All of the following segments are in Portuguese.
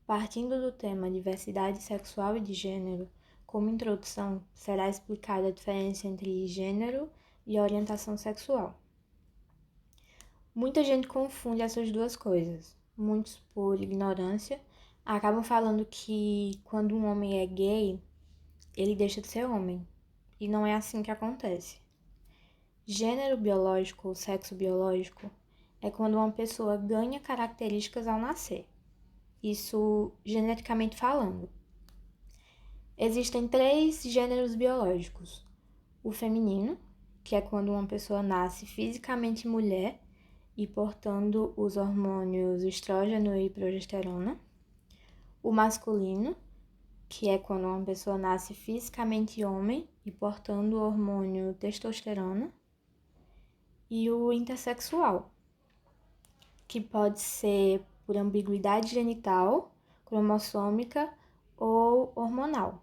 Partindo do tema diversidade sexual e de gênero, como introdução, será explicada a diferença entre gênero e orientação sexual. Muita gente confunde essas duas coisas. Muitos, por ignorância, acabam falando que quando um homem é gay, ele deixa de ser homem. E não é assim que acontece. Gênero biológico ou sexo biológico é quando uma pessoa ganha características ao nascer. Isso geneticamente falando. Existem 3 gêneros biológicos. O feminino, que é quando uma pessoa nasce fisicamente mulher e portando os hormônios estrógeno e progesterona. O masculino, que é quando uma pessoa nasce fisicamente homem e portando o hormônio testosterona. E o intersexual, que pode ser por ambiguidade genital, cromossômica ou hormonal.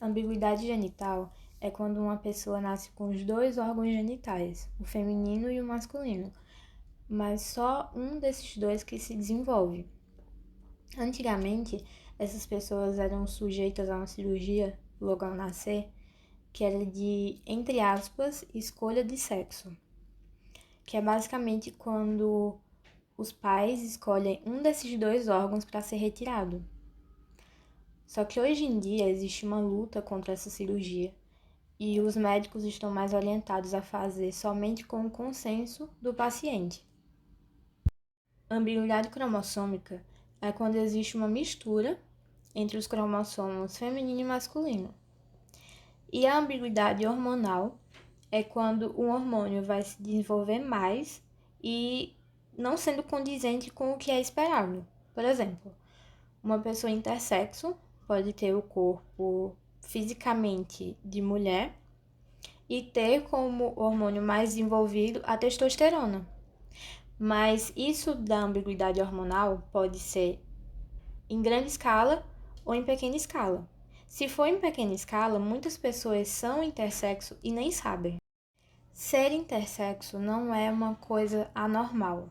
Ambiguidade genital é quando uma pessoa nasce com os 2 órgãos genitais, o feminino e o masculino, mas só um desses 2 que se desenvolve. Antigamente, essas pessoas eram sujeitas a uma cirurgia logo ao nascer, que era de, entre aspas, escolha de sexo, que é basicamente quando os pais escolhem um desses 2 órgãos para ser retirado. Só que hoje em dia existe uma luta contra essa cirurgia e os médicos estão mais orientados a fazer somente com o consenso do paciente. Ambiguidade cromossômica é quando existe uma mistura entre os cromossomos feminino e masculino. E a ambiguidade hormonal é quando o hormônio vai se desenvolver mais e não sendo condizente com o que é esperado. Por exemplo, uma pessoa intersexo pode ter o corpo fisicamente de mulher e ter como hormônio mais desenvolvido a testosterona. Mas isso da ambiguidade hormonal pode ser em grande escala ou em pequena escala. Se for em pequena escala, muitas pessoas são intersexo e nem sabem. Ser intersexo não é uma coisa anormal.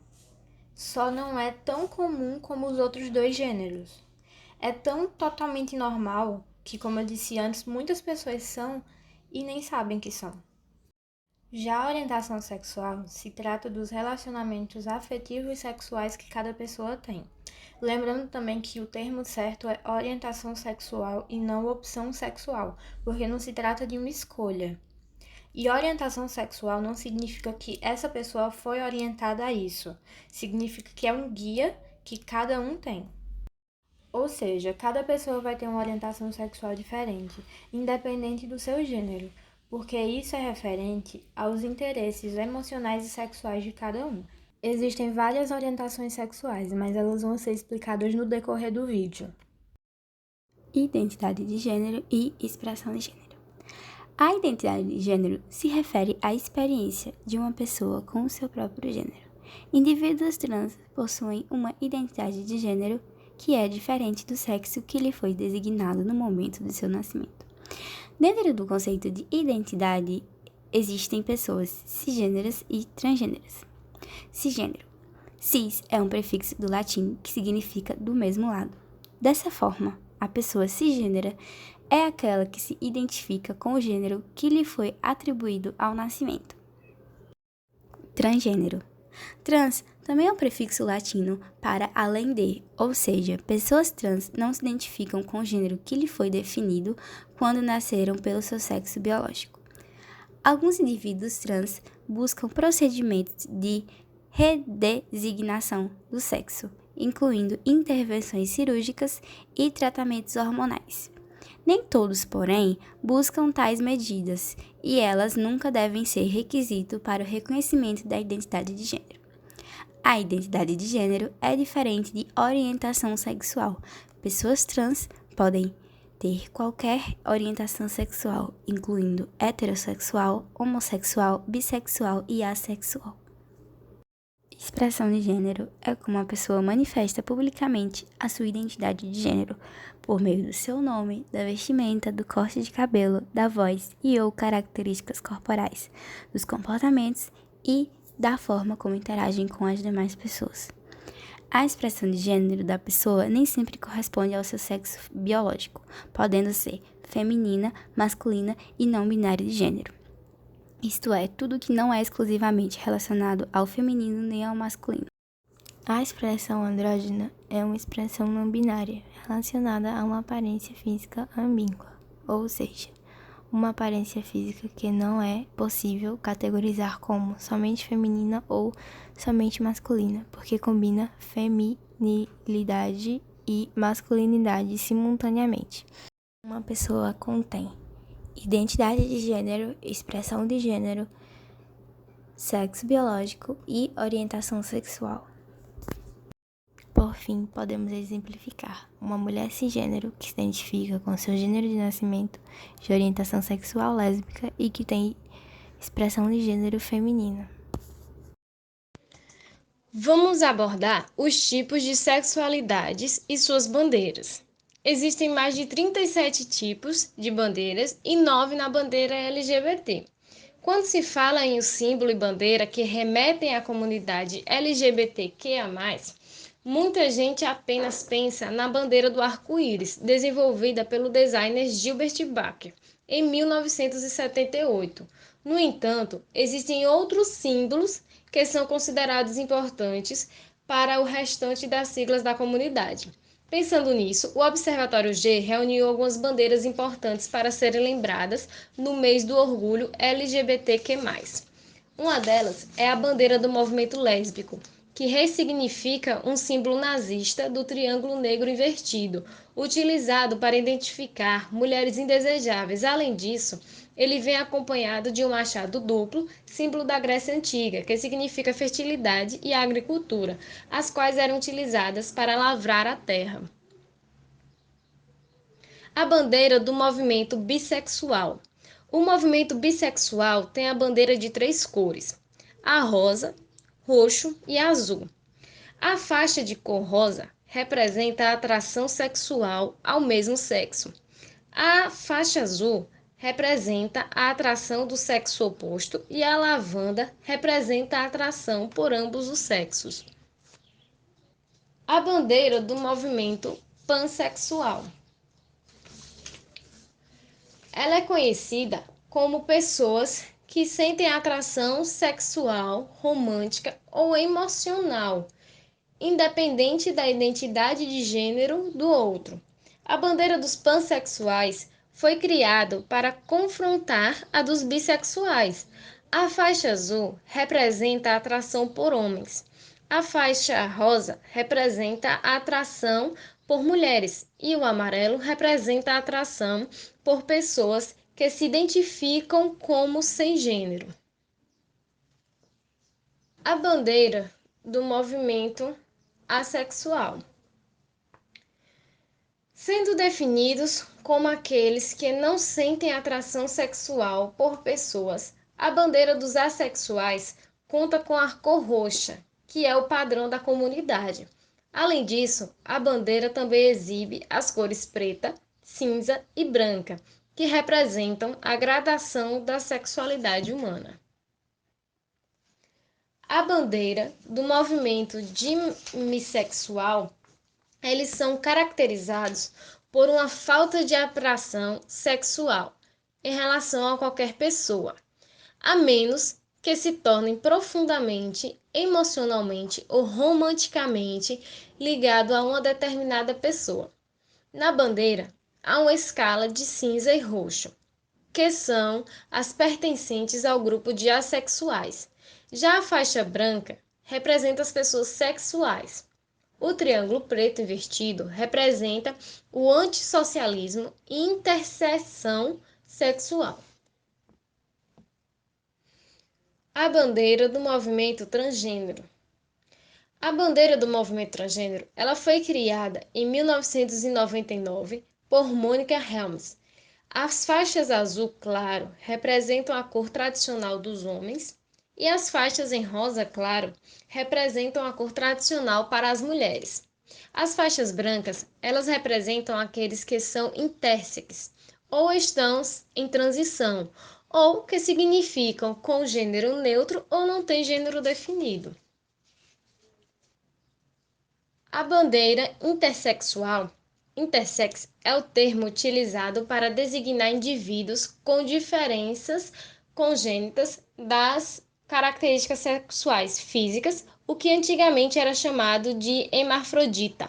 Só não é tão comum como os outros 2 gêneros. É tão totalmente normal que, como eu disse antes, muitas pessoas são e nem sabem que são. Já a orientação sexual se trata dos relacionamentos afetivos e sexuais que cada pessoa tem. Lembrando também que o termo certo é orientação sexual e não opção sexual, porque não se trata de uma escolha. E orientação sexual não significa que essa pessoa foi orientada a isso. Significa que é um guia que cada um tem. Ou seja, cada pessoa vai ter uma orientação sexual diferente, independente do seu gênero, porque isso é referente aos interesses emocionais e sexuais de cada um. Existem várias orientações sexuais, mas elas vão ser explicadas no decorrer do vídeo. Identidade de gênero e expressão de gênero. A identidade de gênero se refere à experiência de uma pessoa com o seu próprio gênero. Indivíduos trans possuem uma identidade de gênero que é diferente do sexo que lhe foi designado no momento de seu nascimento. Dentro do conceito de identidade, existem pessoas cisgêneras e transgêneras. Cisgênero. Cis é um prefixo do latim que significa do mesmo lado. Dessa forma, a pessoa cisgênera é aquela que se identifica com o gênero que lhe foi atribuído ao nascimento. Transgênero. Trans também é um prefixo latino para além de, ou seja, pessoas trans não se identificam com o gênero que lhe foi definido quando nasceram pelo seu sexo biológico. Alguns indivíduos trans buscam procedimentos de redesignação do sexo, incluindo intervenções cirúrgicas e tratamentos hormonais. Nem todos, porém, buscam tais medidas, e elas nunca devem ser requisito para o reconhecimento da identidade de gênero. A identidade de gênero é diferente de orientação sexual. Pessoas trans podem ter qualquer orientação sexual, incluindo heterossexual, homossexual, bissexual e assexual. Expressão de gênero é como a pessoa manifesta publicamente a sua identidade de gênero por meio do seu nome, da vestimenta, do corte de cabelo, da voz e ou características corporais, dos comportamentos e da forma como interagem com as demais pessoas. A expressão de gênero da pessoa nem sempre corresponde ao seu sexo biológico, podendo ser feminina, masculina e não binária de gênero. Isto é, tudo que não é exclusivamente relacionado ao feminino nem ao masculino. A expressão andrógena é uma expressão não binária relacionada a uma aparência física ambígua, ou seja, uma aparência física que não é possível categorizar como somente feminina ou somente masculina, porque combina feminilidade e masculinidade simultaneamente. Uma pessoa contém identidade de gênero, expressão de gênero, sexo biológico e orientação sexual. Por fim, podemos exemplificar uma mulher cisgênero que se identifica com seu gênero de nascimento, de orientação sexual lésbica e que tem expressão de gênero feminina. Vamos abordar os tipos de sexualidades e suas bandeiras. Existem mais de 37 tipos de bandeiras e 9 na bandeira LGBT. Quando se fala em o símbolo e bandeira que remetem à comunidade LGBTQIA+, muita gente apenas pensa na bandeira do arco-íris, desenvolvida pelo designer Gilbert Baker, em 1978. No entanto, existem outros símbolos que são considerados importantes para o restante das siglas da comunidade. Pensando nisso, o Observatório G reuniu algumas bandeiras importantes para serem lembradas no mês do orgulho LGBTQ+. Uma delas é a bandeira do movimento lésbico, que ressignifica um símbolo nazista do triângulo negro invertido, utilizado para identificar mulheres indesejáveis. Além disso, ele vem acompanhado de um machado duplo, símbolo da Grécia Antiga, que significa fertilidade e agricultura, as quais eram utilizadas para lavrar a terra. A bandeira do movimento bissexual. O movimento bissexual tem a bandeira de 3 cores: a rosa, roxo e azul. A faixa de cor rosa representa a atração sexual ao mesmo sexo. A faixa azul representa a atração do sexo oposto e a lavanda representa a atração por ambos os sexos. A bandeira do movimento pansexual. Ela é conhecida como pessoas que sentem atração sexual, romântica ou emocional, independente da identidade de gênero do outro. A bandeira dos pansexuais foi criada para confrontar a dos bissexuais. A faixa azul representa a atração por homens. A faixa rosa representa a atração por mulheres e o amarelo representa a atração por pessoas que se identificam como sem gênero. A bandeira do movimento assexual, sendo definidos como aqueles que não sentem atração sexual por pessoas. A bandeira dos assexuais conta com a cor roxa, que é o padrão da comunidade. Além disso, a bandeira também exibe as cores preta, cinza e branca, que representam a gradação da sexualidade humana. A bandeira do movimento demissexual, eles são caracterizados por uma falta de atração sexual em relação a qualquer pessoa, a menos que se tornem profundamente, emocionalmente ou romanticamente ligado a uma determinada pessoa. Na bandeira, há uma escala de cinza e roxo, que são as pertencentes ao grupo de assexuais. Já a faixa branca representa as pessoas sexuais. O triângulo preto invertido representa o antissocialismo e interseção sexual. A bandeira do movimento transgênero. A bandeira do movimento transgênero, ela foi criada em 1999 por Monica Helms. As faixas azul claro representam a cor tradicional dos homens e as faixas em rosa claro representam a cor tradicional para as mulheres. As faixas brancas, elas representam aqueles que são intersexes ou estão em transição, ou que significam com gênero neutro ou não tem gênero definido. A bandeira intersexual, intersex, é o termo utilizado para designar indivíduos com diferenças congênitas das características sexuais físicas, o que antigamente era chamado de hermafrodita.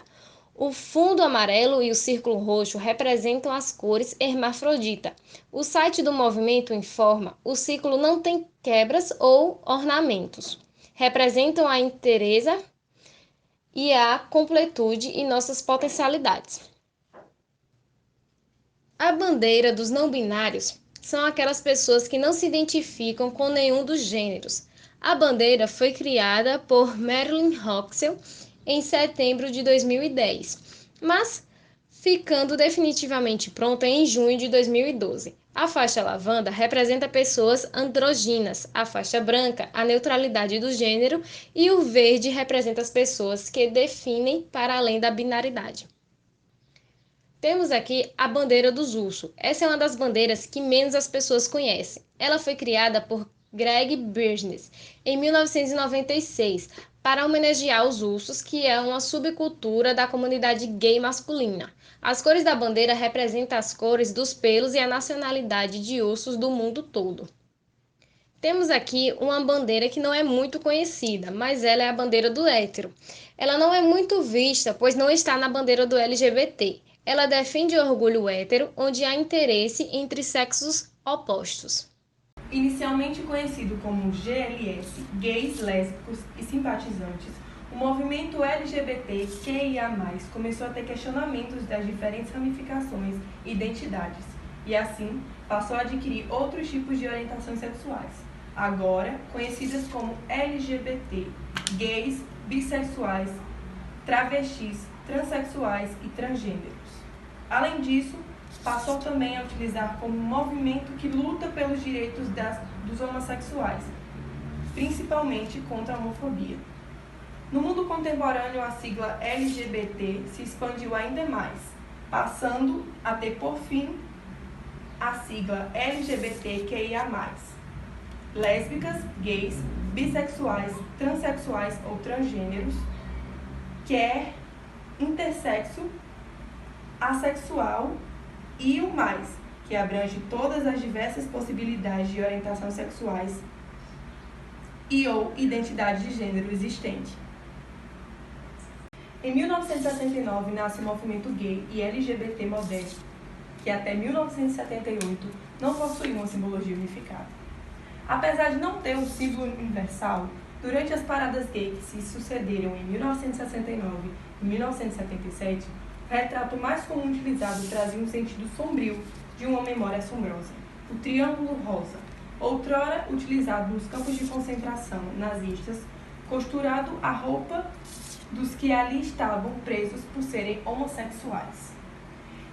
O fundo amarelo e o círculo roxo representam as cores hermafrodita. O site do movimento informa: o círculo não tem quebras ou ornamentos. Representam a inteireza e a completude e nossas potencialidades. A bandeira dos não binários são aquelas pessoas que não se identificam com nenhum dos gêneros. A bandeira foi criada por Marilyn Hoxsey em setembro de 2010, mas ficando definitivamente pronta em junho de 2012. A faixa lavanda representa pessoas androginas, a faixa branca, a neutralidade do gênero, e o verde representa as pessoas que definem para além da binaridade. Temos aqui a bandeira dos ursos. Essa é uma das bandeiras que menos as pessoas conhecem. Ela foi criada por Greg Burgess em 1996 para homenagear os ursos, que é uma subcultura da comunidade gay masculina. As cores da bandeira representam as cores dos pelos e a nacionalidade de ursos do mundo todo. Temos aqui uma bandeira que não é muito conhecida, mas ela é a bandeira do hétero. Ela não é muito vista, pois não está na bandeira do LGBT. Ela defende o orgulho hétero, onde há interesse entre sexos opostos. Inicialmente conhecido como GLS, gays, lésbicos e simpatizantes, o movimento LGBTQIA+, começou a ter questionamentos das diferentes ramificações e identidades, e assim passou a adquirir outros tipos de orientações sexuais, agora conhecidas como LGBT, gays, bissexuais, travestis, transexuais e transgêneros. Além disso, passou também a utilizar como movimento que luta pelos direitos dos homossexuais, principalmente contra a homofobia. No mundo contemporâneo, a sigla LGBT se expandiu ainda mais, passando a ter por fim a sigla LGBTQIA+, lésbicas, gays, bissexuais, transexuais ou transgêneros, queer, intersexo, assexual e o mais, que abrange todas as diversas possibilidades de orientação sexuais e ou identidade de gênero existente. Em 1969 nasce o movimento gay e LGBT moderno, que até 1978 não possuía uma simbologia unificada. Apesar de não ter um símbolo universal, durante as paradas gay que se sucederam em 1969 e 1977, o retrato mais comum utilizado trazia um sentido sombrio de uma memória assombrosa, o Triângulo Rosa, outrora utilizado nos campos de concentração nazistas, costurado à roupa dos que ali estavam presos por serem homossexuais.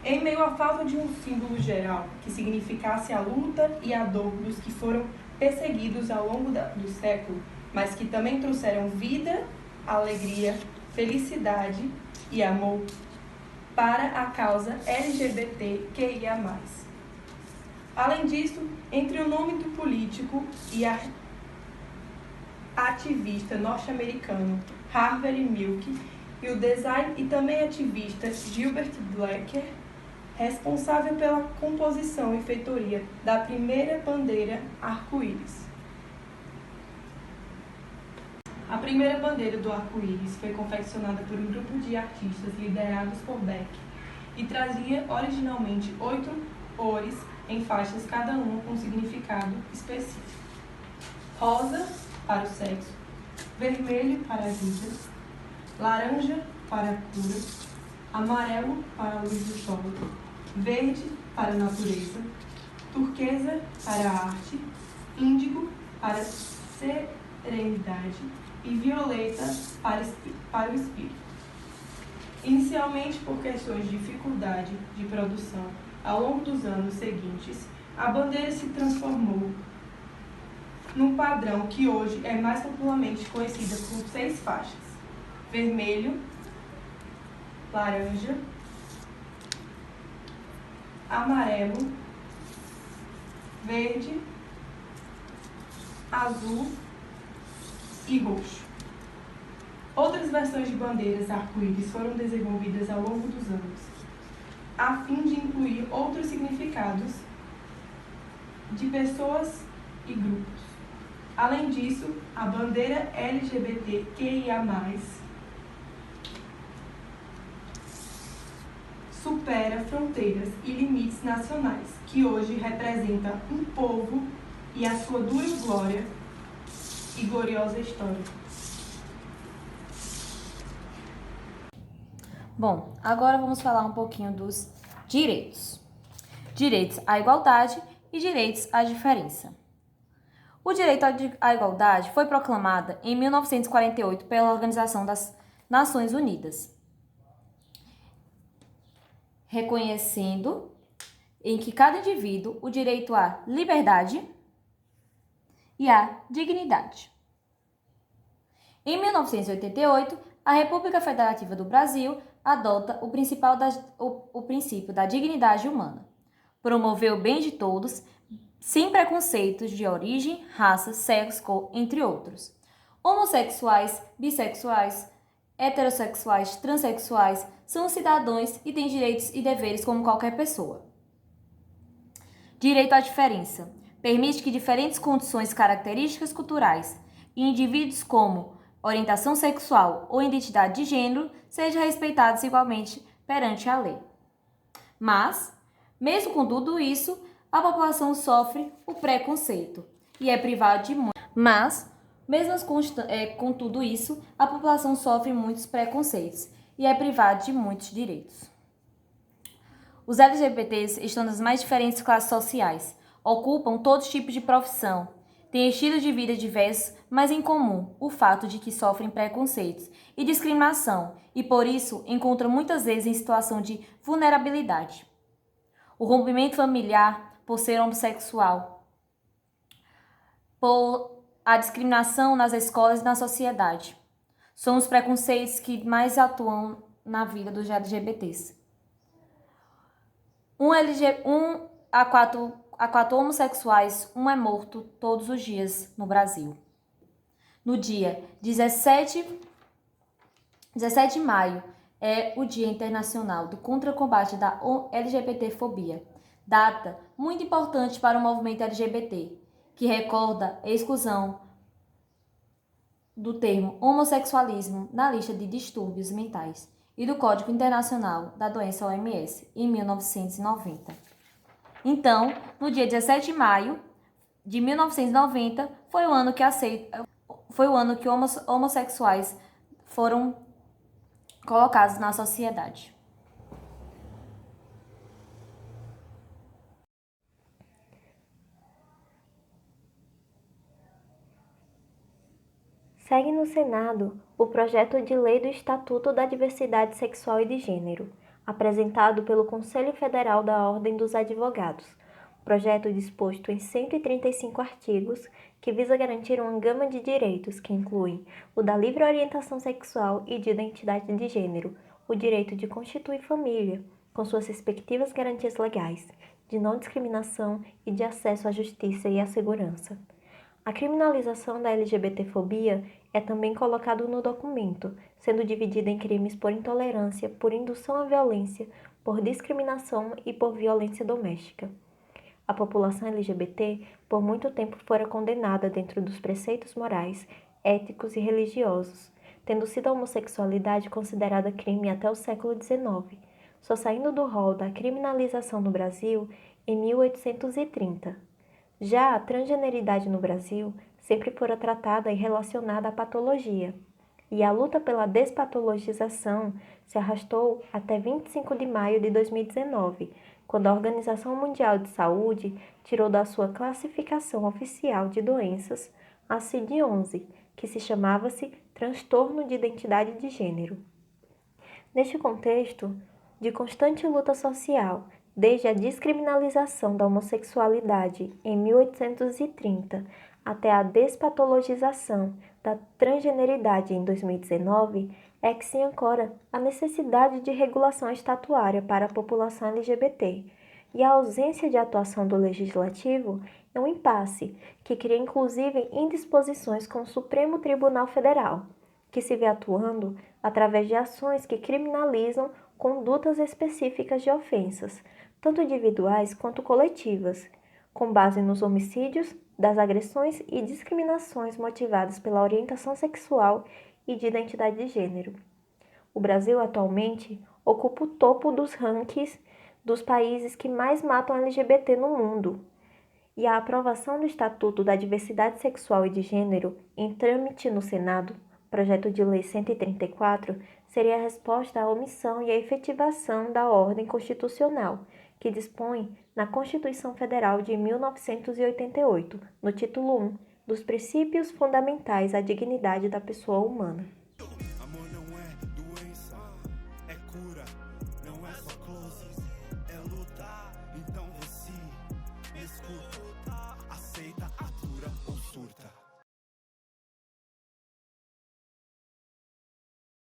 Em meio à falta de um símbolo geral que significasse a luta e a dor dos que foram perseguidos ao longo do século, mas que também trouxeram vida, alegria, felicidade e amor para a causa LGBTQIA+. Além disso, entre o nome do político e ativista norte-americano Harvey Milk e o design e também ativista Gilbert Blacker, responsável pela composição e feitoria da primeira bandeira arco-íris. A primeira bandeira do arco-íris foi confeccionada por um grupo de artistas liderados por Beck e trazia originalmente 8 cores em faixas, cada uma com um significado específico. Rosa, para o sexo, vermelho, para a vida, laranja, para a cura, amarelo, para a luz do sol, verde, para a natureza, turquesa, para a arte, índigo, para a serenidade e violeta para o espírito. Inicialmente, por questões de dificuldade de produção, ao longo dos anos seguintes, a bandeira se transformou num padrão que hoje é mais popularmente conhecida por 6 faixas: vermelho, laranja, amarelo, verde, azul e roxo. Outras versões de bandeiras arco-íris foram desenvolvidas ao longo dos anos, a fim de incluir outros significados de pessoas e grupos. Além disso, a bandeira LGBTQIA+, supera fronteiras e limites nacionais, que hoje representa um povo e a sua dura glória e gloriosa história. Bom, agora vamos falar um pouquinho dos direitos. Direitos à igualdade e direitos à diferença. O direito à igualdade foi proclamado em 1948 pela Organização das Nações Unidas, reconhecendo em que cada indivíduo o direito à liberdade e à dignidade. Em 1988, a República Federativa do Brasil adota o princípio da dignidade humana, promover o bem de todos, sem preconceitos de origem, raça, sexo, cor, entre outros. Homossexuais, bissexuais, heterossexuais, transexuais são cidadãos e têm direitos e deveres como qualquer pessoa. Direito à diferença. Permite que diferentes condições características culturais e indivíduos como orientação sexual ou identidade de gênero sejam respeitados igualmente perante a lei. Mas, mesmo com tudo isso, a população sofre o preconceito e é privada de muito. Mas, mesmo com tudo isso, a população sofre muitos preconceitos e é privada de muitos direitos. Os LGBTs estão nas mais diferentes classes sociais, ocupam todos os tipos de profissão, têm estilos de vida diversos, mas em comum o fato de que sofrem preconceitos e discriminação e, por isso, encontram muitas vezes em situação de vulnerabilidade. O rompimento familiar por ser homossexual, por a discriminação nas escolas e na sociedade. São os preconceitos que mais atuam na vida dos LGBTs. A quatro homossexuais, um é morto todos os dias no Brasil. No dia 17 de maio é o Dia Internacional contra o Combate da LGBTfobia, data muito importante para o movimento LGBT, que recorda a exclusão do termo homossexualismo na lista de distúrbios mentais e do Código Internacional da Doença OMS, em 1990. Então, no dia 17 de maio de 1990, foi o ano que homossexuais foram colocados na sociedade. Segue no Senado o projeto de lei do Estatuto da Diversidade Sexual e de Gênero, apresentado pelo Conselho Federal da Ordem dos Advogados. Projeto disposto em 135 artigos que visa garantir uma gama de direitos que incluem o da livre orientação sexual e de identidade de gênero, o direito de constituir família, com suas respectivas garantias legais, de não discriminação e de acesso à justiça e à segurança. A criminalização da LGBTfobia é também colocado no documento, sendo dividida em crimes por intolerância, por indução à violência, por discriminação e por violência doméstica. A população LGBT por muito tempo fora condenada dentro dos preceitos morais, éticos e religiosos, tendo sido a homossexualidade considerada crime até o século XIX, só saindo do rol da criminalização no Brasil em 1830. Já a transgeneridade no Brasil sempre fora tratada e relacionada à patologia, e a luta pela despatologização se arrastou até 25 de maio de 2019, quando a Organização Mundial de Saúde tirou da sua classificação oficial de doenças a CID-11, que se chamava-se Transtorno de Identidade de Gênero. Neste contexto de constante luta social, desde a descriminalização da homossexualidade em 1830 até a despatologização da transgeneridade em 2019, é que se ancora a necessidade de regulação estatuária para a população LGBT, e a ausência de atuação do Legislativo é um impasse que cria inclusive indisposições com o Supremo Tribunal Federal, que se vê atuando através de ações que criminalizam condutas específicas de ofensas, tanto individuais quanto coletivas, com base nos homicídios, das agressões e discriminações motivadas pela orientação sexual e de identidade de gênero. O Brasil atualmente ocupa o topo dos rankings dos países que mais matam LGBT no mundo. E a aprovação do Estatuto da Diversidade Sexual e de Gênero em trâmite no Senado, projeto de lei 134, seria a resposta à omissão e à efetivação da ordem constitucional, que dispõe na Constituição Federal de 1988, no título 1, dos princípios fundamentais à dignidade da pessoa humana.